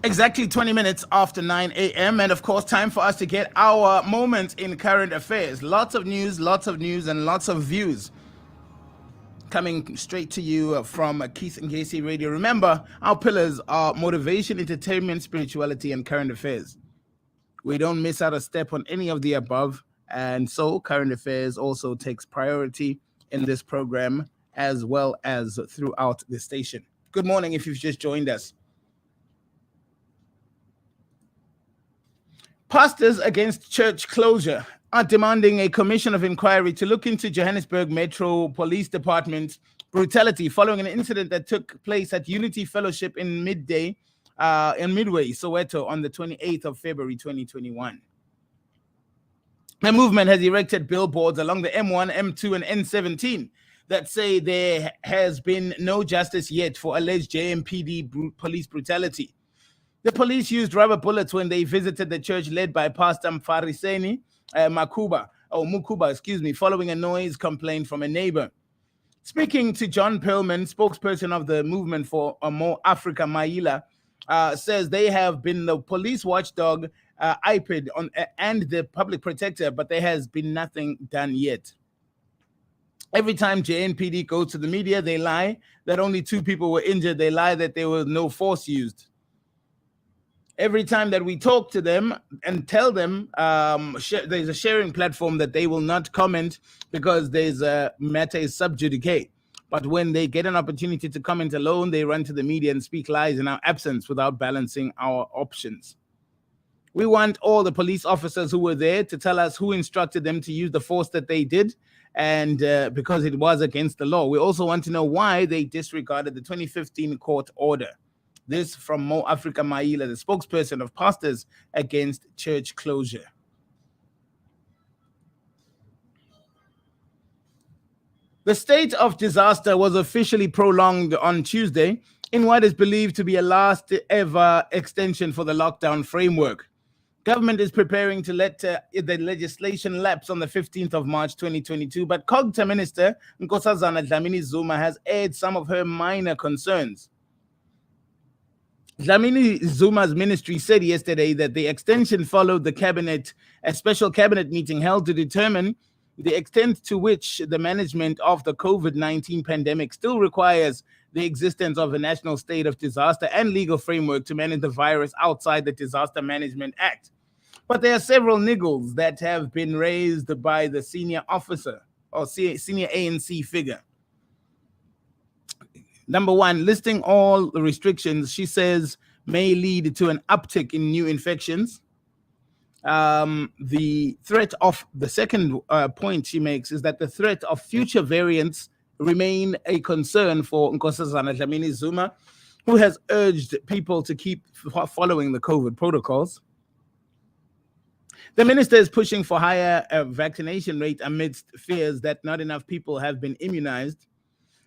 Exactly 20 minutes after 9 a.m. And of course, time for us to get our moment in current affairs. Lots of news, and lots of views coming straight to you from Keith and Casey Radio. Remember, our pillars are motivation, entertainment, spirituality, and current affairs. We don't miss out a step on any of the above. And so, current affairs also takes priority in this program as well as throughout the station. Good morning if you've just joined us. Pastors against church closure are demanding a commission of inquiry to look into Johannesburg Metro Police Department brutality following an incident that took place at Unity Fellowship in Midway, Soweto, on the 28th of February 2021. The movement has erected billboards along the M1, M2, and N17 that say there has been no justice yet for alleged JMPD police brutality. The police used rubber bullets when they visited the church led by Pastor Mfariseni Mukuba, following a noise complaint from a neighbor. Speaking to John Perlman, spokesperson of the movement for More Africa Maila, says they have been the police watchdog, IPID, and the public protector, but there has been nothing done yet. Every time JNPD goes to the media, they lie that only 2 people were injured. They lie that there was no force used. Every time that we talk to them and tell them there's a sharing platform that they will not comment because there's a matter is sub judice. But when they get an opportunity to comment alone, they run to the media and speak lies in our absence without balancing our options. We want all the police officers who were there to tell us who instructed them to use the force that they did, and because it was against the law. We also want to know why they disregarded the 2015 court order. This from Mo Africa Maila, the spokesperson of Pastors Against Church Closure. The state of disaster was officially prolonged on Tuesday in what is believed to be a last ever extension for the lockdown framework. Government is preparing to let the legislation lapse on the 15th of March 2022, but COGTA Minister Nkosazana Dlamini-Zuma has aired some of her minor concerns. Dlamini-Zuma's ministry said yesterday that the extension followed a special cabinet meeting held to determine the extent to which the management of the COVID-19 pandemic still requires the existence of a national state of disaster and legal framework to manage the virus outside the Disaster Management Act. But there are several niggles that have been raised by the senior officer or senior ANC figure. Number one, listing all the restrictions, she says, may lead to an uptick in new infections. The second point she makes is that the threat of future variants remain a concern for Nkosazana Dlamini-Zuma, who has urged people to keep following the COVID protocols. The minister is pushing for higher vaccination rate amidst fears that not enough people have been immunized.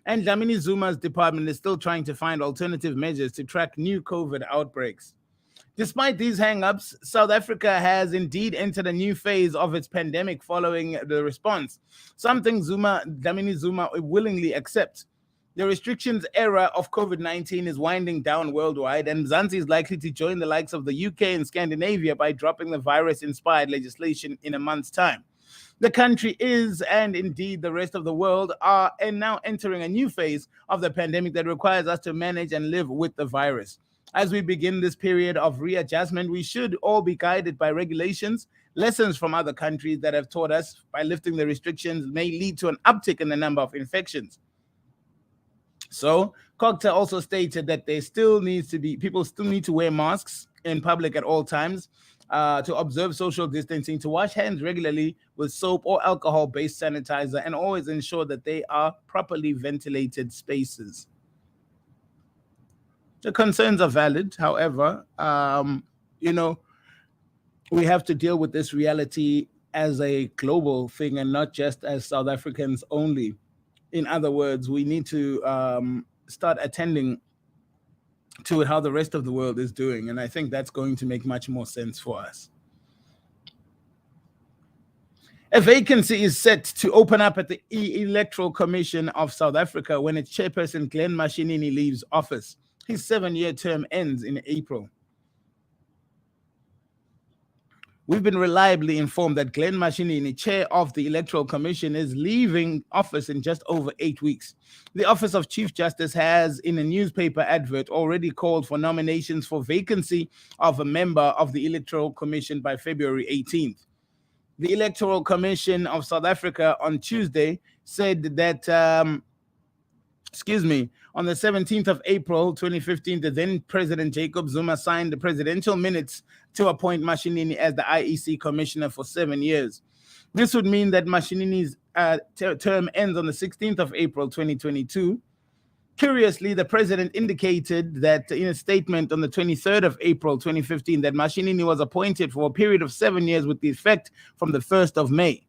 And Dlamini-Zuma's department is still trying to find alternative measures to track new COVID outbreaks. Despite these hang-ups, South Africa has indeed entered a new phase of its pandemic following the response, something Dlamini-Zuma willingly accepts. The restrictions era of COVID-19 is winding down worldwide, and Mzansi is likely to join the likes of the UK and Scandinavia by dropping the virus-inspired legislation in a month's time. The country is, and indeed the rest of the world, are now entering a new phase of the pandemic that requires us to manage and live with the virus. As we begin this period of readjustment, we should all be guided by regulations. Lessons from other countries that have taught us by lifting the restrictions may lead to an uptick in the number of infections. So, COGTA also stated that people still need to wear masks in public at all times, to observe social distancing, to wash hands regularly with soap or alcohol-based sanitizer, and always ensure that they are properly ventilated spaces. The concerns are valid. However, we have to deal with this reality as a global thing and not just as South Africans only. In other words, we need to start attending to how the rest of the world is doing. And I think that's going to make much more sense for us. A vacancy is set to open up at the Electoral Commission of South Africa when its chairperson, Glenn Mashinini, leaves office. His 7-year term ends in April. We've been reliably informed that Glenn Mashinini, chair of the Electoral Commission, is leaving office in just over 8 weeks. The Office of Chief Justice has, in a newspaper advert, already called for nominations for vacancy of a member of the Electoral Commission by February 18th. The Electoral Commission of South Africa on Tuesday said that on the 17th of April 2015, the then President Jacob Zuma signed the presidential minutes to appoint Mashinini as the IEC commissioner for 7 years. This would mean that Mashinini's term ends on the 16th of April 2022. Curiously, the president indicated that in a statement on the 23rd of April 2015 that Mashinini was appointed for a period of 7 years with the effect from the 1st of May.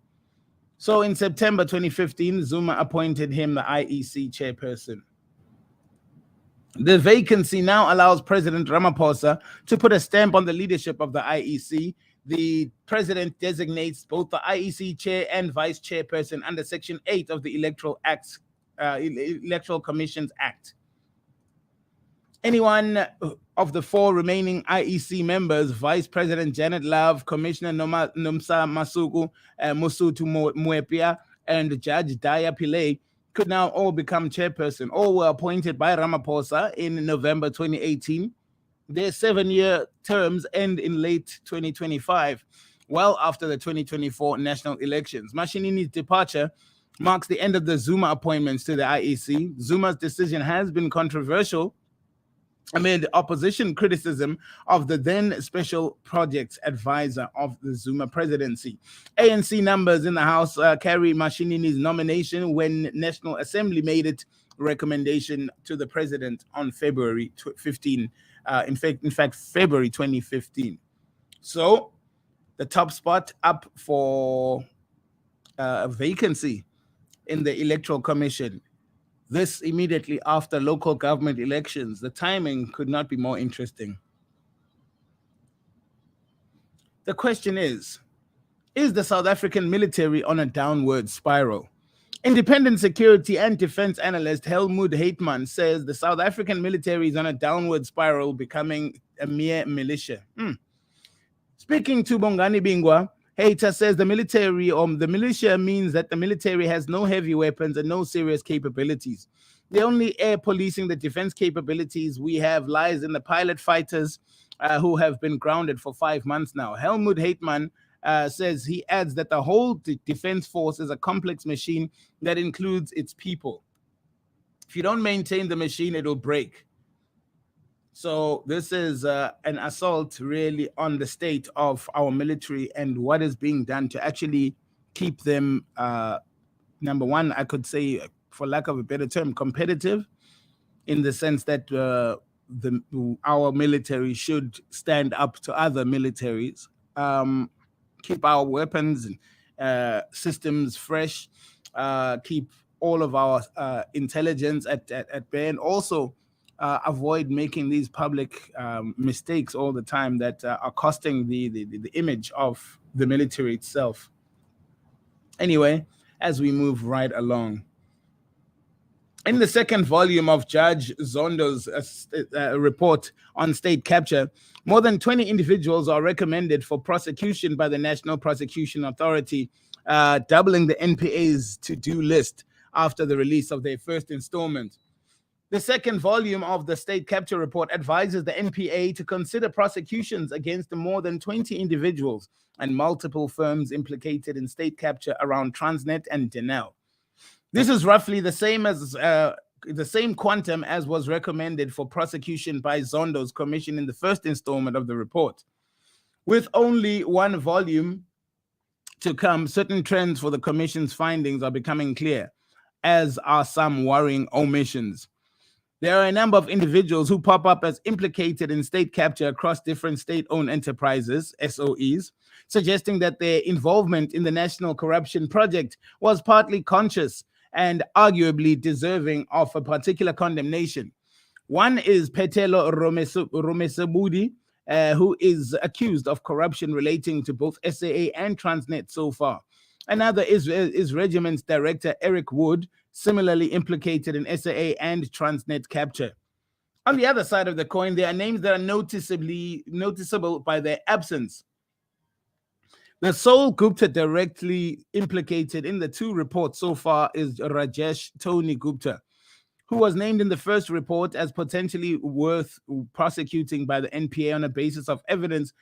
So in September 2015, Zuma appointed him the IEC chairperson. The vacancy now allows President Ramaphosa to put a stamp on the leadership of the IEC. The president designates both the IEC chair and vice chairperson under Section 8 of the Electoral Commissions Act. Anyone of the 4 remaining IEC members, Vice President Janet Love, Commissioner Nomsa Masuku, Musutu Mwepia, and Judge Daya Pillay, could now all become chairperson. All were appointed by Ramaphosa in November 2018. Their 7-year terms end in late 2025, well after the 2024 national elections. Mashinini's departure marks the end of the Zuma appointments to the IEC. Zuma's decision has been controversial amid opposition criticism of the then special projects advisor of the Zuma presidency. ANC numbers in the House carry Mashinini's nomination when National Assembly made its recommendation to the president on February 15. In fact, February 2015. So the top spot up for a vacancy in the Electoral Commission. This immediately after local government elections. The timing could not be more interesting. The question is the South African military on a downward spiral? Independent security and defense analyst Helmut Heitman says the South African military is on a downward spiral, becoming a mere militia. Speaking to Bongani Bingwa, Hayter says the militia means that the military has no heavy weapons and no serious capabilities. The only air policing the defense capabilities we have lies in the pilot fighters who have been grounded for 5 months now. Helmut Heitman says he adds that the whole defense force is a complex machine that includes its people. If you don't maintain the machine, it'll break. So this is an assault really on the state of our military and what is being done to actually keep them, number one, I could say, for lack of a better term, competitive, in the sense that our military should stand up to other militaries, keep our weapons and systems fresh, keep all of our intelligence at bay, and also avoid making these public mistakes all the time that are costing the image of the military itself. Anyway, as we move right along. In the second volume of Judge Zondo's report on state capture, more than 20 individuals are recommended for prosecution by the National Prosecution Authority, doubling the NPA's to-do list after the release of their first installment. The second volume of the state capture report advises the NPA to consider prosecutions against more than 20 individuals and multiple firms implicated in state capture around Transnet and Denel. This is roughly the same quantum as was recommended for prosecution by Zondo's commission in the first installment of the report. With only one volume to come, certain trends for the commission's findings are becoming clear, as are some worrying omissions. There are a number of individuals who pop up as implicated in state capture across different state-owned enterprises, SOEs, suggesting that their involvement in the National Corruption Project was partly conscious and arguably deserving of a particular condemnation. One is Petelo Romesebudi, who is accused of corruption relating to both SAA and Transnet so far. Another is Regiment's Director Eric Wood, similarly implicated in SAA and Transnet capture. On the other side of the coin, there are names that are noticeable by their absence. The sole Gupta directly implicated in the two reports so far is Rajesh Tony Gupta, who was named in the first report as potentially worth prosecuting by the NPA on a basis of evidence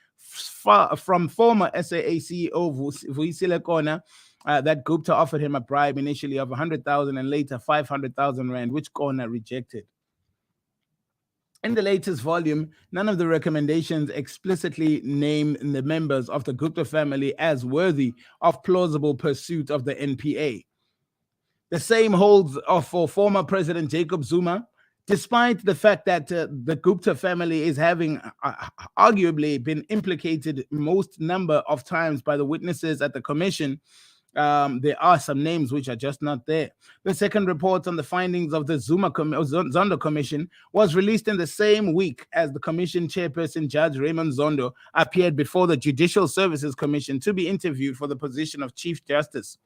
from former SAA CEO Vuyisile Kona that Gupta offered him a bribe initially of 100,000 and later 500,000 rand, which Kona rejected. In the latest volume, none of the recommendations explicitly name the members of the Gupta family as worthy of plausible pursuit of the NPA. The same holds for former President Jacob Zuma, despite the fact that the Gupta family is having arguably been implicated most number of times by the witnesses at the commission. There are some names which are just not there. The second report on the findings of the Zondo Commission was released in the same week as the commission chairperson, Judge Raymond Zondo, appeared before the Judicial Services Commission to be interviewed for the position of Chief Justice.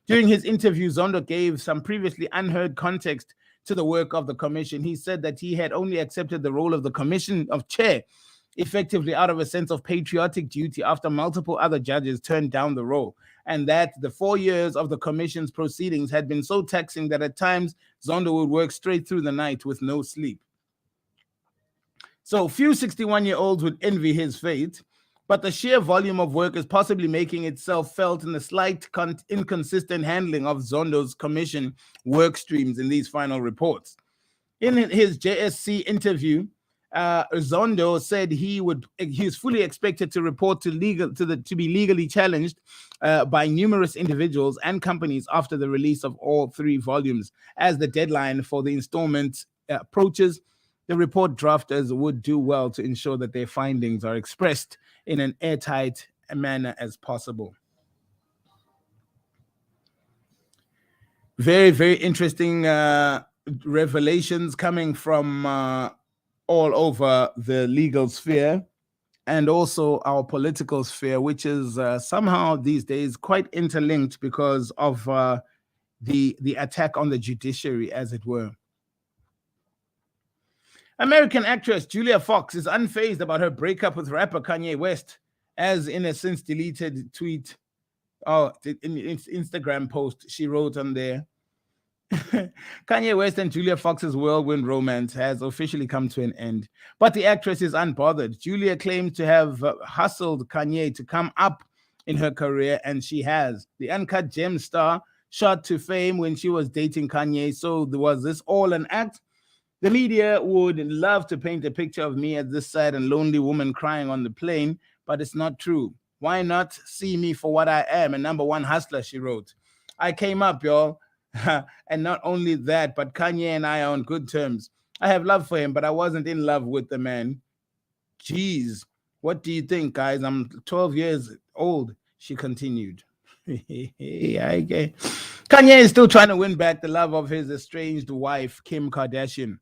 During his interview, Zondo gave some previously unheard context to the work of the commission. He said that he had only accepted the role of the commission of chair effectively out of a sense of patriotic duty after multiple other judges turned down the role, and that the 4 years of the commission's proceedings had been so taxing that at times Zondo would work straight through the night with no sleep. So few 61-year-olds would envy his fate, but the sheer volume of work is possibly making itself felt in the slight inconsistent handling of Zondo's commission work streams in these final reports. In his JSC interview, Zondo said he is fully expected to report to be legally challenged by numerous individuals and companies after the release of all 3 volumes. As the deadline for the installment approaches, the report drafters would do well to ensure that their findings are expressed in an airtight manner as possible. Very, very interesting revelations coming from all over the legal sphere and also our political sphere, which is somehow these days quite interlinked because of the attack on the judiciary, as it were. American actress Julia Fox is unfazed about her breakup with rapper Kanye West, as in a since deleted tweet, in Instagram post, she wrote on there, Kanye West and Julia Fox's whirlwind romance has officially come to an end, but the actress is unbothered. Julia claims to have hustled Kanye to come up in her career, and she has. The Uncut Gem star shot to fame when she was dating Kanye, so was this all an act? The media would love to paint a picture of me as this sad and lonely woman crying on the plane, but it's not true. Why not see me for what I am, a #1 hustler, she wrote. I came up, y'all. And not only that, but Kanye and I are on good terms. I have love for him, but I wasn't in love with the man. Jeez, what do you think, guys? I'm 12 years old, she continued. Okay. Kanye is still trying to win back the love of his estranged wife, Kim Kardashian.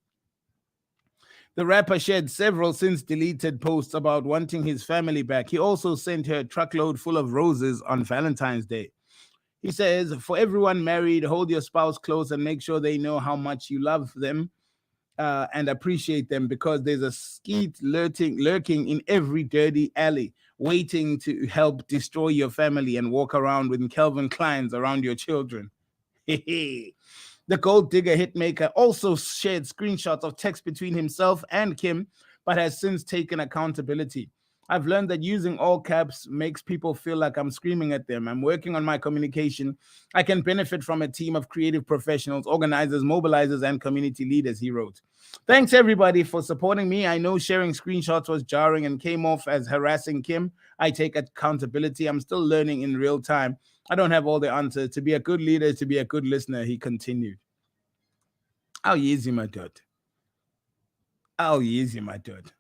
The rapper shared several since deleted posts about wanting his family back. He also sent her a truckload full of roses on Valentine's Day. He says, for everyone married, hold your spouse close and make sure they know how much you love them and appreciate them, because there's a skeet lurking in every dirty alley, waiting to help destroy your family and walk around with Calvin Kleins around your children. The gold digger hitmaker also shared screenshots of text between himself and Kim, but has since taken accountability. I've learned that using all caps makes people feel like I'm screaming at them. I'm working on my communication. I can benefit from a team of creative professionals, organizers, mobilizers, and community leaders, he wrote. Thanks, everybody, for supporting me. I know sharing screenshots was jarring and came off as harassing Kim. I take accountability. I'm still learning in real time. I don't have all the answers. To be a good leader is to be a good listener, he continued. How easy, my dude. How easy, my dude.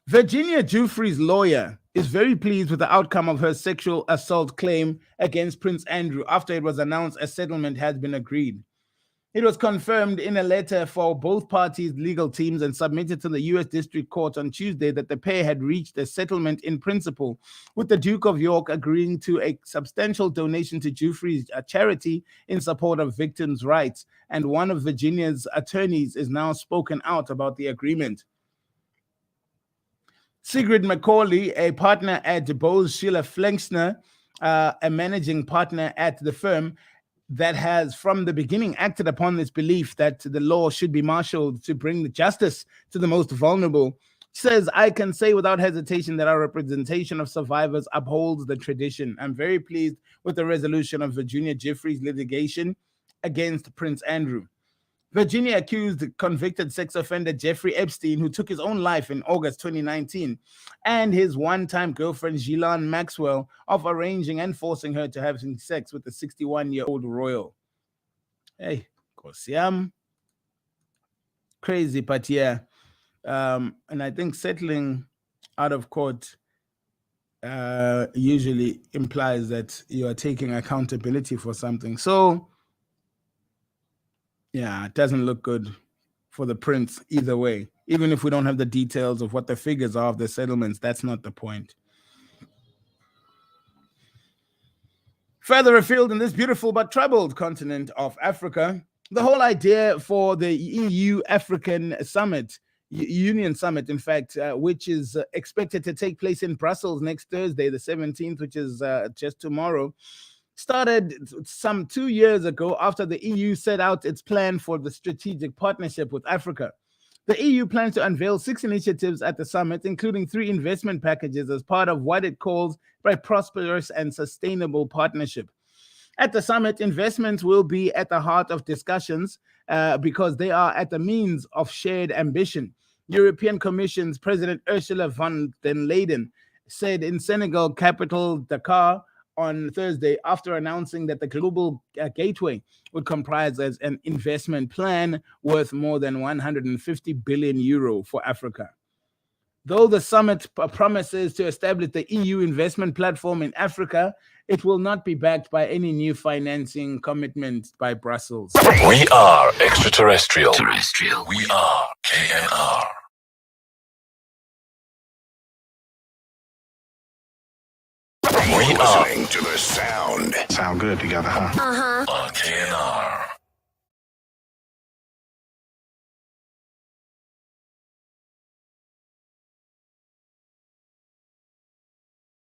Virginia Giuffre's lawyer is very pleased with the outcome of her sexual assault claim against Prince Andrew after it was announced a settlement has been agreed. It was confirmed in a letter for both parties' legal teams and submitted to the U.S. District Court on Tuesday that the pair had reached a settlement in principle, with the Duke of York agreeing to a substantial donation to Giuffre's charity in support of victims' rights, and one of Virginia's attorneys is now spoken out about the agreement. Sigrid McCauley, a partner at Bose Schiller Flexner, a managing partner at the firm that has from the beginning acted upon this belief that the law should be marshaled to bring the justice to the most vulnerable, says, I can say without hesitation that our representation of survivors upholds the tradition. I'm very pleased with the resolution of Virginia Jeffrey's litigation against Prince Andrew. Virginia accused convicted sex offender Jeffrey Epstein, who took his own life in August 2019, and his one-time girlfriend Ghislaine Maxwell of arranging and forcing her to have sex with the 61-year-old royal. Hey, Kosiam. Crazy, but yeah. And I think settling out of court usually implies that you are taking accountability for something. So, yeah, it doesn't look good for the prince either way. Even if we don't have the details of what the figures are of the settlements, that's not the point. Further afield in this beautiful but troubled continent of Africa, the whole idea for the EU-African Summit, Union Summit, in fact, which is expected to take place in Brussels next Thursday, the 17th, which is just tomorrow, started some 2 years ago after the EU set out its plan for the strategic partnership with Africa. The EU plans to unveil 6 initiatives at the summit, including 3 investment packages as part of what it calls a prosperous and sustainable partnership. At the summit, investments will be at the heart of discussions because they are at the means of shared ambition. European Commission's President Ursula von der Leyen said in Senegal capital Dakar on Thursday, after announcing that the global gateway would comprise as an investment plan worth more than 150 billion euro for Africa. Though the summit promises to establish the EU investment platform in Africa, it will not be backed by any new financing commitment by Brussels. We are extraterrestrial. We are KNR. We are listening to the sound. Sound good together, huh? On KNR.